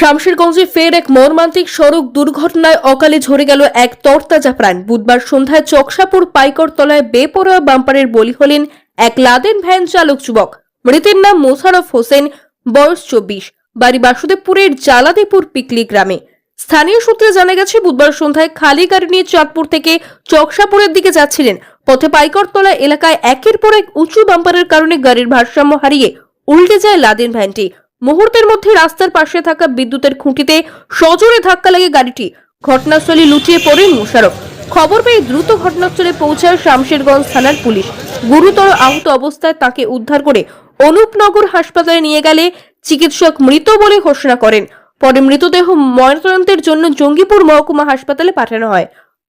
শামশেরগঞ্জে ফের এক মর্মান্তিক সড়ক দুর্ঘটনায় অকালে ঝরে গেল এক তরতাজা প্রাণ। বুধবার সন্ধ্যায় চকসাপুর পাইকরতলায় বেপরোয়া বাম্পারের বলি হলেন এক লাদেন ভ্যান চালক যুবক। মৃতের নাম মোশাররফ হোসেন, বয়স 24, বাড়ি বাসুদেবপুরের জালাদিপুর পিকলি গ্রামে। স্থানীয় সূত্রে জানা গেছে, বুধবার সন্ধ্যায় খালি গাড়ি নিয়ে চাঁদপুর থেকে চকসাপুরের দিকে যাচ্ছিলেন। পথে পাইকরতলা এলাকায় একের পর এক উঁচু বাম্পারের কারণে গাড়ির ভারসাম্য হারিয়ে উল্টে যায় লাদেন ভ্যানটি। মুহূর্তের মধ্যে রাস্তার পাশে থাকা বিদ্যুতের খুঁটিতে সজোরে ধাক্কা লাগে গাড়িটি। ঘটনাস্থলে লুটিয়ে পড়েন মোশাররফ। খবর পেয়ে দ্রুত ঘটনাস্থলে পৌঁছায় শামশেরগঞ্জ থানার পুলিশ। গুরুতর আহত অবস্থায় তাকে উদ্ধার করে অনুপনগর হাসপাতালে নিয়ে গেলে চিকিৎসক মৃত বলে ঘোষণা করেন। পরে মৃতদেহ ময়নাতদন্তের জন্য জঙ্গিপুর মহকুমা হাসপাতালে পাঠানো হয়।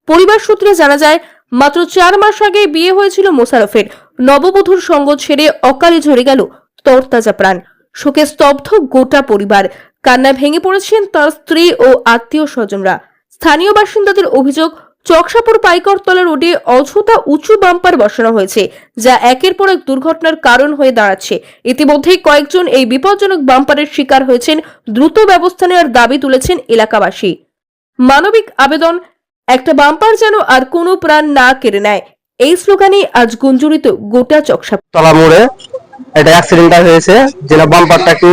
পরিবার সূত্রে জানা যায়, মাত্র 4 মাস আগে বিয়ে হয়েছিল মোশাররফের। নববধূর সঙ্গ ছেড়ে অকালে ঝরে গেল তরতাজা প্রাণ। শোকে স্তব্ধ গোটা পরিবার। কান্নায় ভেঙে পড়েছেন তার স্ত্রী ও আত্মীয় স্বজনরা। স্থানীয় বাসিন্দাদের অভিযোগ, চকসাপুর পাইকরতলা রোডে অযথা উঁচু বাম্পার বসানো হয়েছে, যা একের পর এক দুর্ঘটনার কারণ হয়ে দাঁড়াচ্ছে। ইতিমধ্যেই কয়েকজন এই বিপজ্জনক বাম্পারের শিকার হয়েছেন। দ্রুত ব্যবস্থা নেওয়ার দাবি তুলেছেন এলাকাবাসী। মানবিক আবেদন, একটা বাম্পার যেন আর কোনো প্রাণ না কেড়ে নেয়, এই স্লোগানে আজ গুঞ্জরিত গোটা চকসাপুর। তলা মোড়ে এটা অ্যাক্সিডেন্টটা হয়েছে, যেটা বাম্পারটা একটু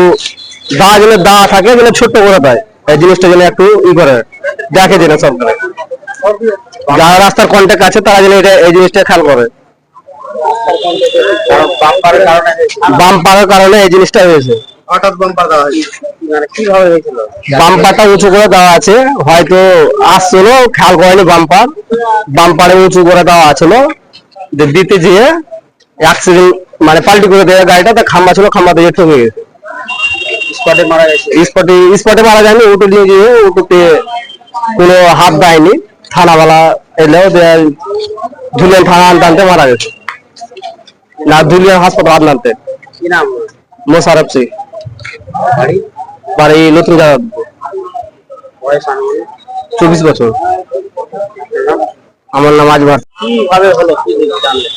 দা থাকে, যেটা ছোট্ট করে দেয়। এই জিনিসটা যেন একটু করে দেখে, যেন সব যারা রাস্তার কন্ট্যাক্ট আছে তারা যেন এই জিনিসটা খেয়াল করে। বাম্পারের কারণে এই জিনিসটা হয়েছে। হঠাৎ বাম্পার দেওয়া হয়েছে, মানে কিভাবে হয়েছিল? বাম্পারটা উঁচু করে দেওয়া আছে, হয়তো আসছিল, খেয়াল করেনি। বাম্পারে উঁচু করে দেওয়া আছিল, দিতে যেয়ে অ্যাক্সিডেন্ট মানে পাল্টি করে দেওয়া গাড়িটা। তা খাম্বা ছিল, খাম্বাতে গিয়ে ঠকে গেছে। স্পটে মারা গেছে। স্পটে মারা যায়নি, উঠে নিয়ে গিয়ে উঠোতে কোনো হাত দেয়নি। থানাওয়ালা এলেও ধুলিয়ান থানা আনতে মারা গেছে। না, ধুলিয়ান হাসপাতাল আনতে। কি নাম? মোশাররফ সিং, বাড়ি নতুন জায়গা। 24 বছর। আমার নাম আজমার। কিভাবে হলো, কি জানলেন?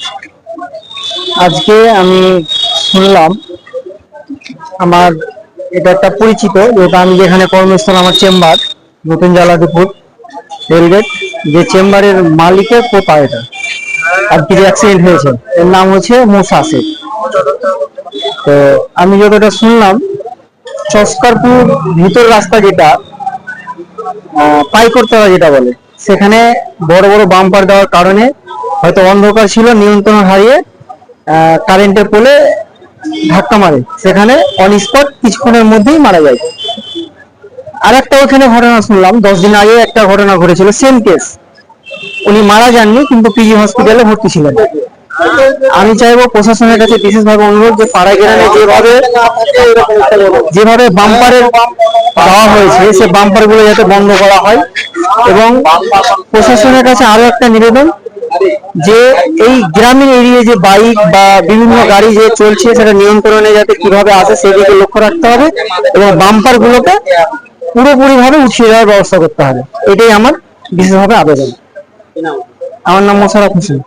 আজকে আমি শুনলাম, আমার এটা একটা পরিচিত, যেটা আমি যেখানে কর্মস্থল, আমার চেম্বার নতুন জালাদিপুর রেলগেট, যে চেম্বারের মালিকের পোতা এটা আর কি অ্যাক্সিডেন্ট হয়েছে। এর নাম হচ্ছে মোশাররফ। তো আমি যতটা শুনলাম, চস্কারপুর ভিতর রাস্তা, যেটা পাইকরতলা যেটা বলে, সেখানে বড় বড় বাম্পার দেওয়ার কারণে হয়তো অন্ধকার ছিল, নিয়ন্ত্রণ হারিয়ে কারেন্টের পোলে ধাক্কা মারে। সেখানে অন স্পট কিছুক্ষণের মধ্যেই মারা যায়। আর একটা ওখানে ঘটনা শুনলাম, 10 দিন আগে একটা ঘটনা ঘটেছিল, সেম কেস। উনি মারা যাননি, কিন্তু পিজি হসপিটালে ভর্তি ছিলেন। আমি চাইবো প্রশাসনের কাছে বিশেষভাবে অনুরোধ, যে পাড়া গ্রামে যেভাবে বাম্পারের দেওয়া হয়েছে, সে বাম্পার গুলো যাতে বন্ধ করা হয়। এবং প্রশাসনের কাছে আরো একটা নিবেদন, যে এই গ্রামীণ এরিয়ায় যে বাইক বা বিভিন্ন গাড়ি যে চলছে, সেটা নিয়ন্ত্রণে যাতে কিভাবে আসে সেদিকে লক্ষ্য রাখতে হবে, এবং বাম্পার গুলোকে পুরোপুরি ভাবে উঠিয়ে দেওয়ার ব্যবস্থা করতে হবে। এটাই আমার বিশেষভাবে আবেদন। আমার নাম মোশাররফ হোসেন।